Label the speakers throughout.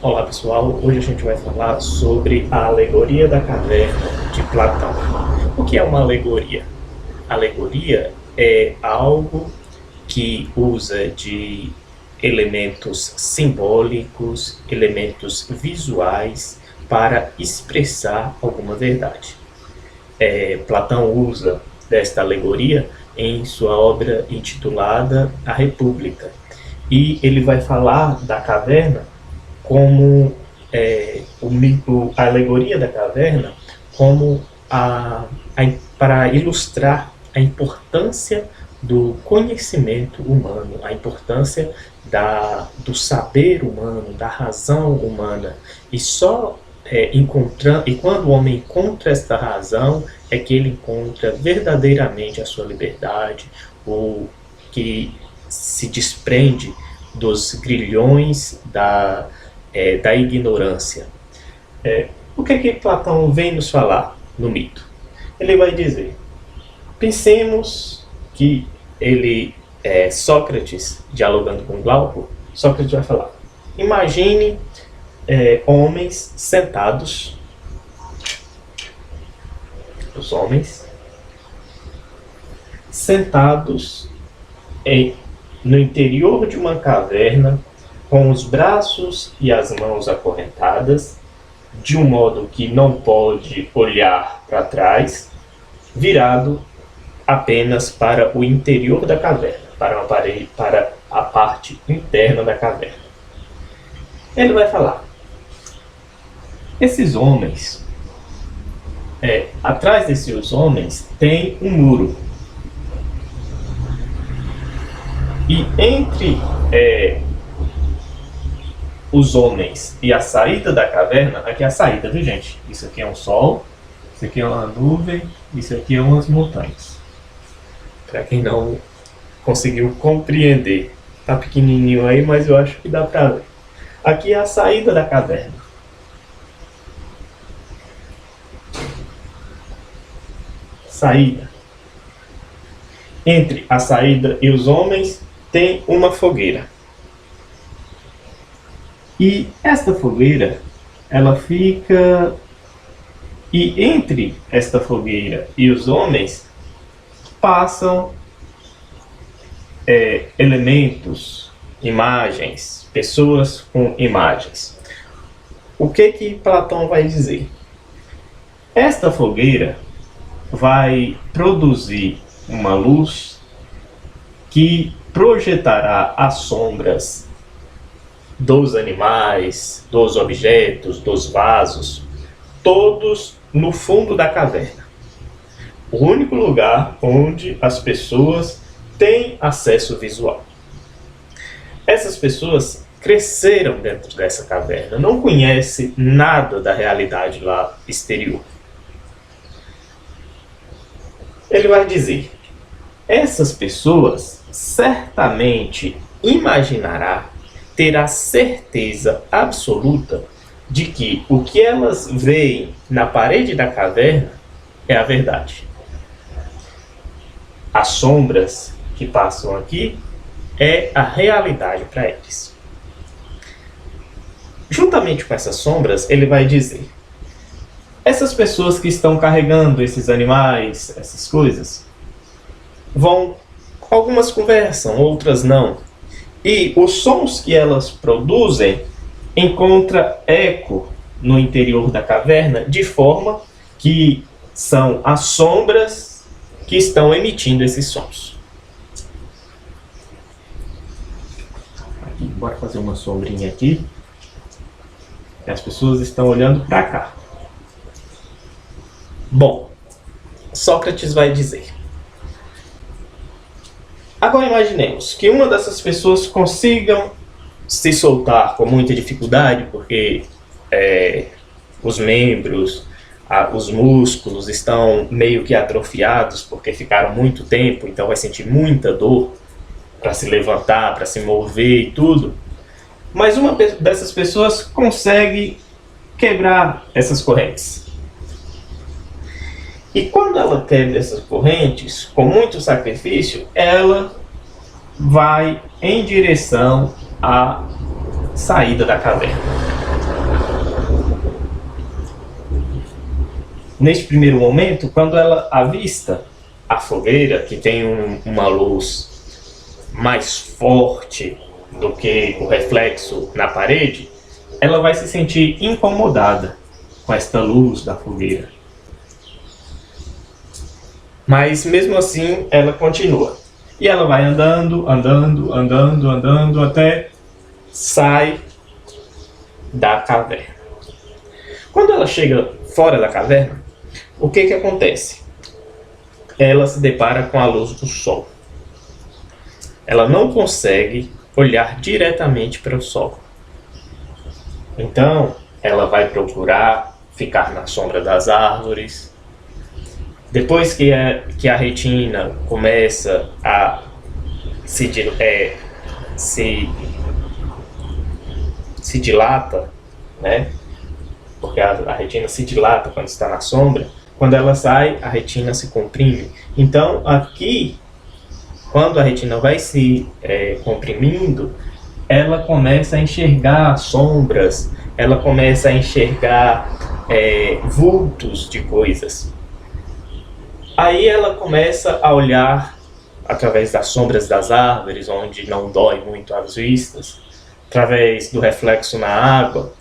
Speaker 1: Olá pessoal, hoje a gente vai falar sobre a alegoria da caverna de Platão. O que é uma alegoria? Alegoria é algo que usa de elementos simbólicos, elementos visuais para expressar alguma verdade. Platão usa desta alegoria em sua obra intitulada A República, e ele vai falar da caverna como a alegoria da caverna como para ilustrar a importância do conhecimento humano, a importância do saber humano, da razão humana. E só e quando o homem encontra esta razão, é que ele encontra verdadeiramente a sua liberdade, ou que se desprende dos grilhões da ignorância. O que Platão vem nos falar no mito? Ele vai dizer, pensemos que Sócrates, dialogando com Glauco, Sócrates vai falar, imagine homens sentados, os homens sentados no interior de uma caverna, com os braços e as mãos acorrentadas, de um modo que não pode olhar para trás, virado apenas para o interior da caverna, para a parte interna da caverna. Ele vai falar, esses homens, atrás desses homens tem um muro, e entre os homens e a saída da caverna, aqui é a saída, viu gente? Isso aqui é um sol, isso aqui é uma nuvem, isso aqui é umas montanhas. Para quem não conseguiu compreender, tá pequenininho aí, mas eu acho que dá para ver. Aqui é a saída da caverna. Saída. Entre a saída e os homens tem uma fogueira. E esta fogueira, ela fica... E entre esta fogueira e os homens passam elementos, imagens, pessoas com imagens. O que Platão vai dizer? Esta fogueira vai produzir uma luz que projetará as sombras dos animais, dos objetos, dos vasos, todos no fundo da caverna. O único lugar onde as pessoas têm acesso visual. Essas pessoas cresceram dentro dessa caverna, não conhecem nada da realidade lá exterior. Ele vai dizer, essas pessoas certamente terá certeza absoluta de que o que elas veem na parede da caverna é a verdade. As sombras que passam aqui é a realidade para eles. Juntamente com essas sombras, ele vai dizer, essas pessoas que estão carregando esses animais, essas coisas, algumas conversam, outras não. E os sons que elas produzem encontram eco no interior da caverna, de forma que são as sombras que estão emitindo esses sons. Aqui, bora fazer uma sombrinha aqui. E as pessoas estão olhando para cá. Bom, Sócrates vai dizer, agora imaginemos que uma dessas pessoas consigam se soltar com muita dificuldade, porque os membros, os músculos estão meio que atrofiados, porque ficaram muito tempo, então vai sentir muita dor para se levantar, para se mover e tudo. Mas uma dessas pessoas consegue quebrar essas correntes. E quando ela quebra essas correntes, com muito sacrifício, ela vai em direção à saída da caverna. neste primeiro momento, quando ela avista a fogueira, que tem uma luz mais forte do que o reflexo na parede, ela vai se sentir incomodada com esta luz da fogueira. Mas mesmo assim, ela continua. E ela vai andando, até sai da caverna. Quando ela chega fora da caverna, o que acontece? Ela se depara com a luz do sol. Ela não consegue olhar diretamente para o sol. Então, ela vai procurar ficar na sombra das árvores. Depois que a retina começa a se dilata, né? Porque a retina se dilata quando está na sombra. Quando ela sai, a retina se comprime. Então, aqui, quando a retina vai se comprimindo, ela começa a enxergar sombras, ela começa a enxergar vultos de coisas. Aí ela começa a olhar através das sombras das árvores, onde não dói muito as vistas, através do reflexo na água,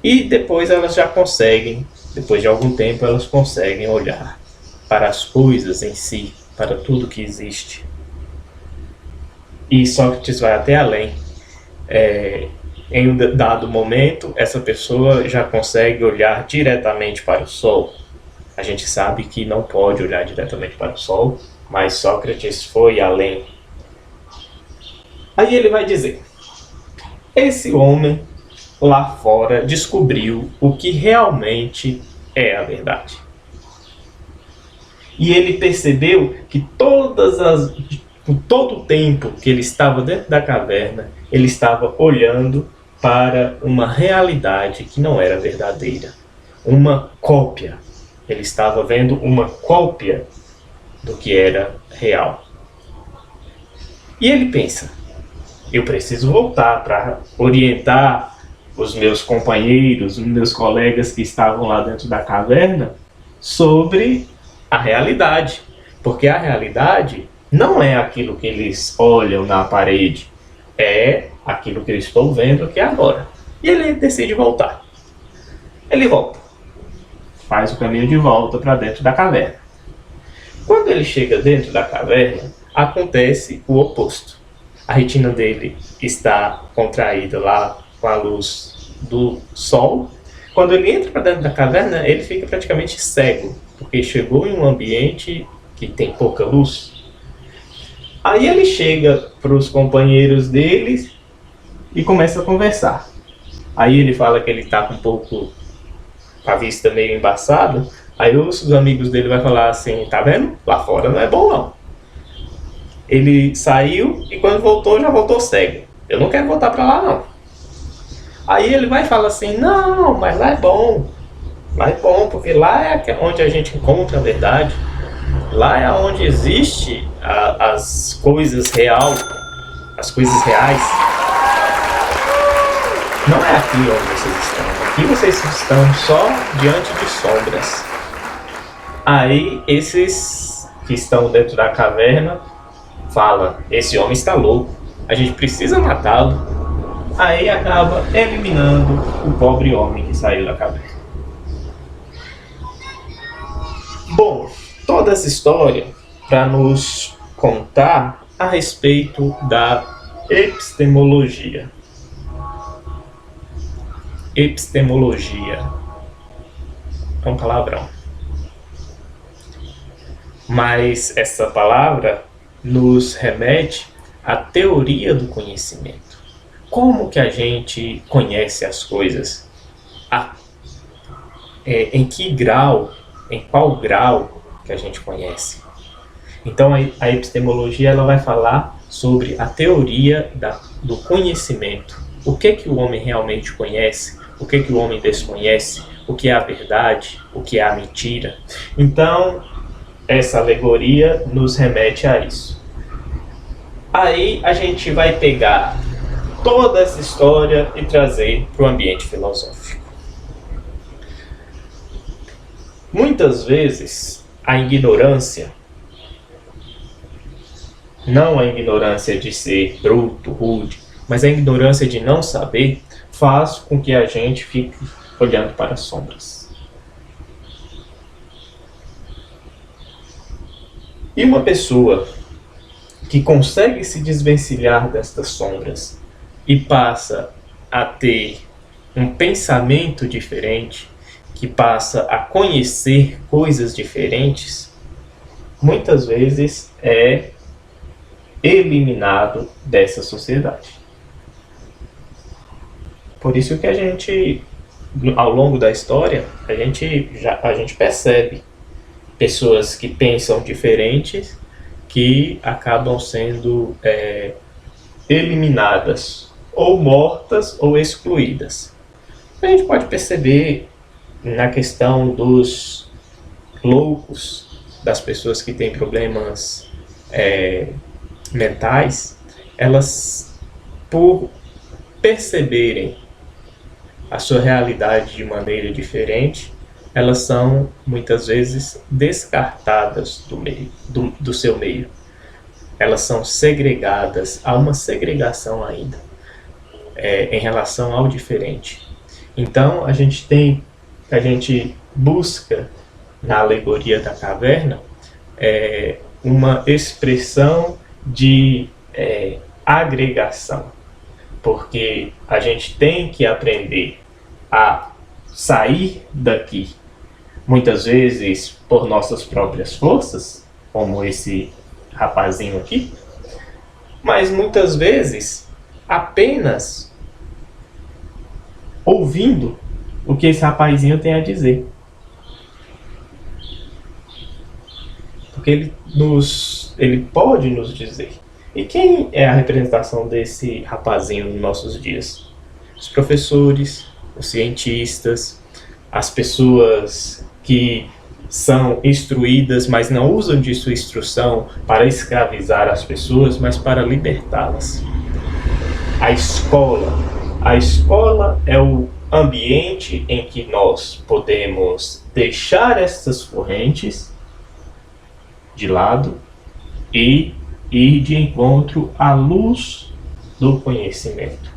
Speaker 1: e depois elas já conseguem, depois de algum tempo, elas conseguem olhar para as coisas em si, para tudo que existe. E Sócrates vai até além. Em um dado momento, essa pessoa já consegue olhar diretamente para o sol. A gente sabe que não pode olhar diretamente para o sol, mas Sócrates foi além. Aí ele vai dizer: esse homem lá fora descobriu o que realmente é a verdade. E ele percebeu que todo o tempo que ele estava dentro da caverna, ele estava olhando para uma realidade que não era verdadeira. Uma cópia. Ele estava vendo uma cópia do que era real. E ele pensa: eu preciso voltar para orientar os meus companheiros, os meus colegas que estavam lá dentro da caverna sobre a realidade. Porque a realidade não é aquilo que eles olham na parede, é aquilo que eu estou vendo aqui agora. E ele decide voltar. Ele volta. Faz o caminho de volta para dentro da caverna. Quando ele chega dentro da caverna, acontece o oposto. A retina dele está contraída lá com a luz do sol. Quando ele entra para dentro da caverna, ele fica praticamente cego, porque chegou em um ambiente que tem pouca luz. Aí ele chega para os companheiros dele e começa a conversar. Aí ele fala que ele está com um pouco a vista meio embaçada. Aí os amigos dele vão falar assim: tá vendo? Lá fora não é bom não. Ele saiu e quando voltou, já voltou cego. Eu não quero voltar para lá não. Aí ele vai falar assim: não, mas lá é bom. Lá é bom, porque lá é onde a gente encontra a verdade. Lá é onde existe as coisas reais. As coisas reais. Não é aqui onde vocês estão. Aqui vocês estão só diante de sombras. Aí esses que estão dentro da caverna falam: esse homem está louco, a gente precisa matá-lo. Aí acaba eliminando o pobre homem que saiu da caverna. Bom, toda essa história para nos contar a respeito da epistemologia. Epistemologia é um palavrão. Mas essa palavra nos remete à teoria do conhecimento. Como que a gente conhece as coisas? Em que grau, em qual grau que a gente conhece? Então a epistemologia ela vai falar sobre a teoria do conhecimento. O que o homem realmente conhece? O que o homem desconhece? O que é a verdade? O que é a mentira? Então, essa alegoria nos remete a isso. Aí a gente vai pegar toda essa história e trazer para o ambiente filosófico. Muitas vezes, a ignorância, não a ignorância de ser bruto, rude, mas a ignorância de não saber, faz com que a gente fique olhando para as sombras. E uma pessoa que consegue se desvencilhar destas sombras e passa a ter um pensamento diferente, que passa a conhecer coisas diferentes, muitas vezes é eliminado dessa sociedade. Por isso que a gente, ao longo da história, a gente percebe pessoas que pensam diferentes que acabam sendo eliminadas, ou mortas ou excluídas. A gente pode perceber na questão dos loucos, das pessoas que têm problemas mentais, elas, por perceberem a sua realidade de maneira diferente, elas são muitas vezes descartadas do seu meio. Elas são segregadas, há uma segregação ainda em relação ao diferente. Então a gente busca na alegoria da caverna uma expressão de agregação, porque a gente tem que aprender a sair daqui, muitas vezes por nossas próprias forças, como esse rapazinho aqui, mas muitas vezes apenas ouvindo o que esse rapazinho tem a dizer. Porque ele pode nos dizer. E quem é a representação desse rapazinho nos nossos dias? Os professores, os cientistas, as pessoas que são instruídas, mas não usam de sua instrução para escravizar as pessoas, mas para libertá-las. A escola é o ambiente em que nós podemos deixar essas correntes de lado e ir de encontro à luz do conhecimento.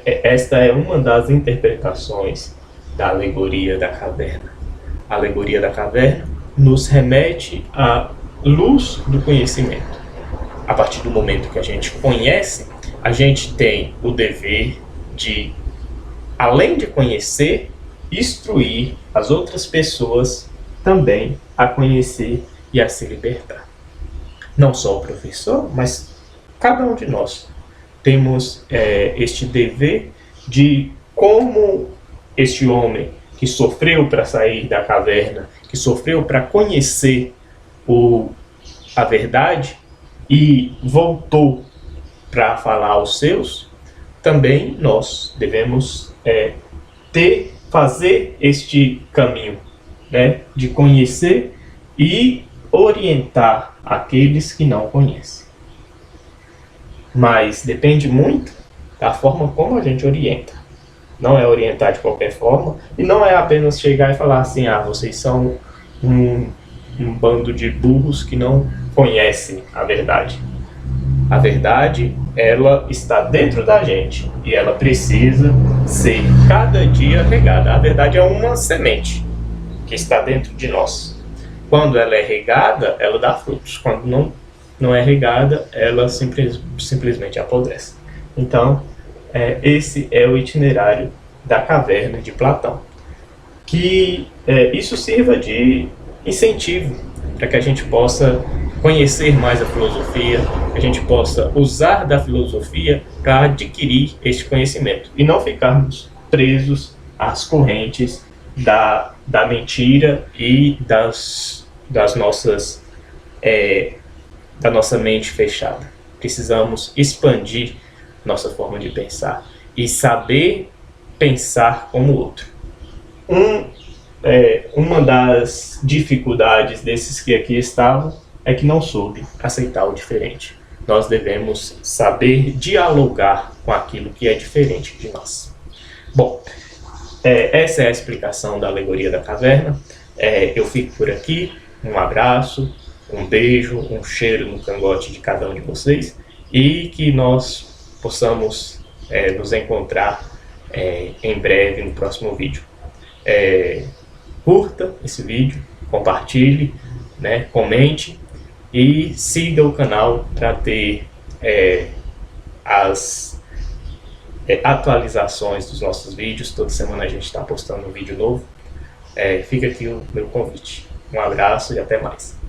Speaker 1: Esta é uma das interpretações da alegoria da caverna. A alegoria da caverna nos remete à luz do conhecimento. A partir do momento que a gente conhece, a gente tem o dever de, além de conhecer, instruir as outras pessoas também a conhecer e a se libertar. Não só o professor, mas cada um de nós temos este dever de, como este homem que sofreu para sair da caverna, que sofreu para conhecer a verdade e voltou para falar aos seus, também nós devemos fazer este caminho, né, de conhecer e orientar aqueles que não conhecem. Mas depende muito da forma como a gente orienta. Não é orientar de qualquer forma, e não é apenas chegar e falar assim: vocês são um bando de burros que não conhecem a verdade. A verdade, ela está dentro da gente e ela precisa ser cada dia regada. A verdade é uma semente que está dentro de nós. Quando ela é regada, ela dá frutos. Quando não é regada, ela simplesmente apodrece. Então, esse é o itinerário da caverna de Platão. Que isso sirva de incentivo para que a gente possa conhecer mais a filosofia, que a gente possa usar da filosofia para adquirir este conhecimento e não ficarmos presos às correntes da mentira e da nossa mente fechada. Precisamos expandir nossa forma de pensar e saber pensar como o outro. Uma das dificuldades desses que aqui estavam é que não soube aceitar o diferente. Nós devemos saber dialogar com aquilo que é diferente de nós. Bom, Essa é a explicação da alegoria da caverna. Eu fico por aqui. Um abraço, um beijo, um cheiro no cangote de cada um de vocês e que nós possamos nos encontrar em breve no próximo vídeo. Curta esse vídeo, compartilhe, né, comente e siga o canal para ter as atualizações dos nossos vídeos. Toda semana a gente está postando um vídeo novo. Fica aqui o meu convite. Um abraço e até mais.